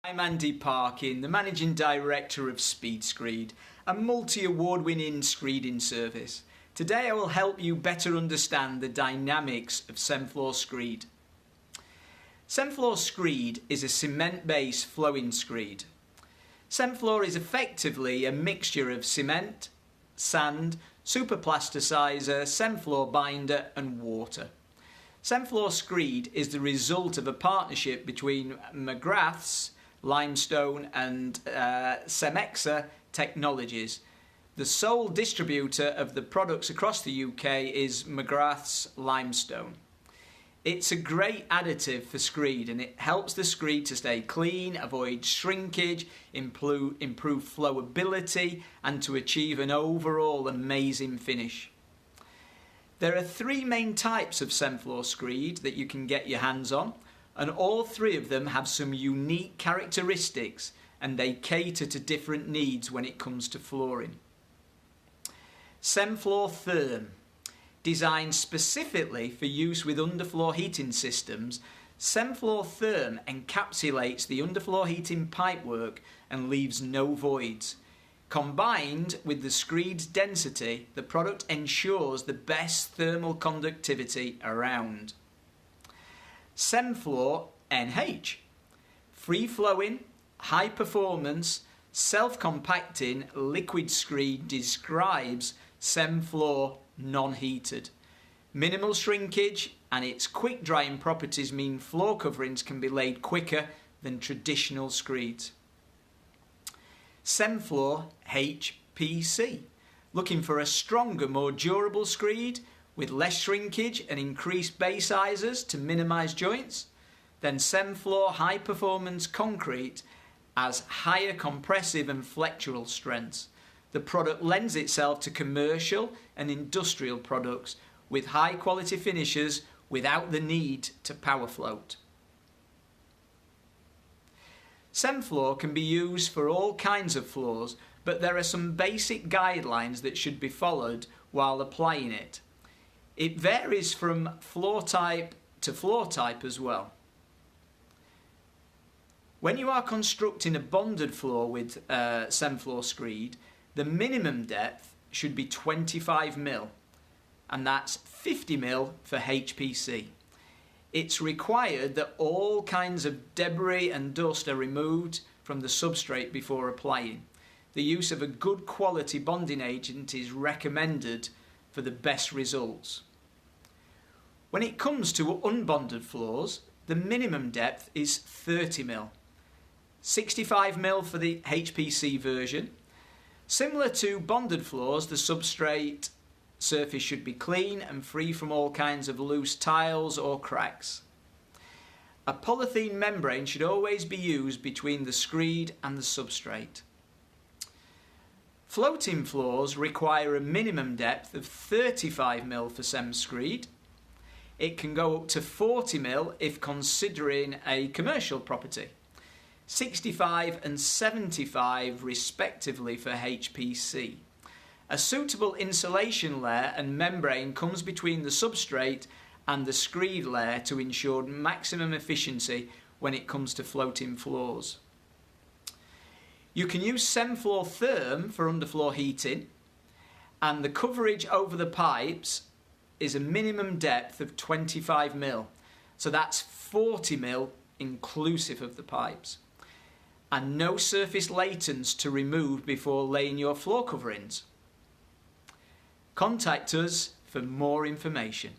I'm Andy Parkin, the Managing Director of Speed Screed, a multi-award winning screeding service. Today I will help you better understand the dynamics of Cemfloor Screed. Cemfloor Screed is a cement-based flowing screed. Cemfloor is effectively a mixture of cement, sand, superplasticizer, Cemfloor binder and water. Cemfloor Screed is the result of a partnership between McGraths Limestone and Cemexa technologies. The sole distributor of the products across the UK is McGraths Limestone. It's a great additive for screed and it helps the screed to stay clean, avoid shrinkage, improve flowability and to achieve an overall amazing finish. There are three main types of Cemfloor Screed that you can get your hands on, and all three of them have some unique characteristics and they cater to different needs when it comes to flooring. Cemfloor Therm. Designed specifically for use with underfloor heating systems, Cemfloor Therm encapsulates the underfloor heating pipework and leaves no voids. Combined with the screed's density, the product ensures the best thermal conductivity around. Cemfloor NH. Free-flowing, high-performance, self-compacting liquid screed describes Cemfloor non-heated. Minimal shrinkage and its quick-drying properties mean floor coverings can be laid quicker than traditional screeds. Cemfloor HPC. Looking for a stronger, more durable screed with less shrinkage and increased bay sizes to minimise joints? Then Cemfloor High Performance Concrete has higher compressive and flexural strengths. The product lends itself to commercial and industrial products with high quality finishes without the need to power float. Cemfloor can be used for all kinds of floors, but there are some basic guidelines that should be followed while applying it. It varies from floor type to floor type as well. When you are constructing a bonded floor with Cemfloor Screed, the minimum depth should be 25 mm and that's 50 mm for HPC. It's required that all kinds of debris and dust are removed from the substrate before applying. The use of a good quality bonding agent is recommended for the best results. When it comes to unbonded floors, the minimum depth is 30 mm. 65 mm for the HPC version. Similar to bonded floors, the substrate surface should be clean and free from all kinds of loose tiles or cracks. A polythene membrane should always be used between the screed and the substrate. Floating floors require a minimum depth of 35 mm for Cem Screed. It can go up to 40 mm if considering a commercial property. 65 and 75 respectively for HPC. A suitable insulation layer and membrane comes between the substrate and the screed layer to ensure maximum efficiency when it comes to floating floors. You can use Cemfloor Therm for underfloor heating, and the coverage over the pipes is a minimum depth of 25 mm, so that's 40 mm inclusive of the pipes, and no surface latents to remove before laying your floor coverings. Contact us for more information.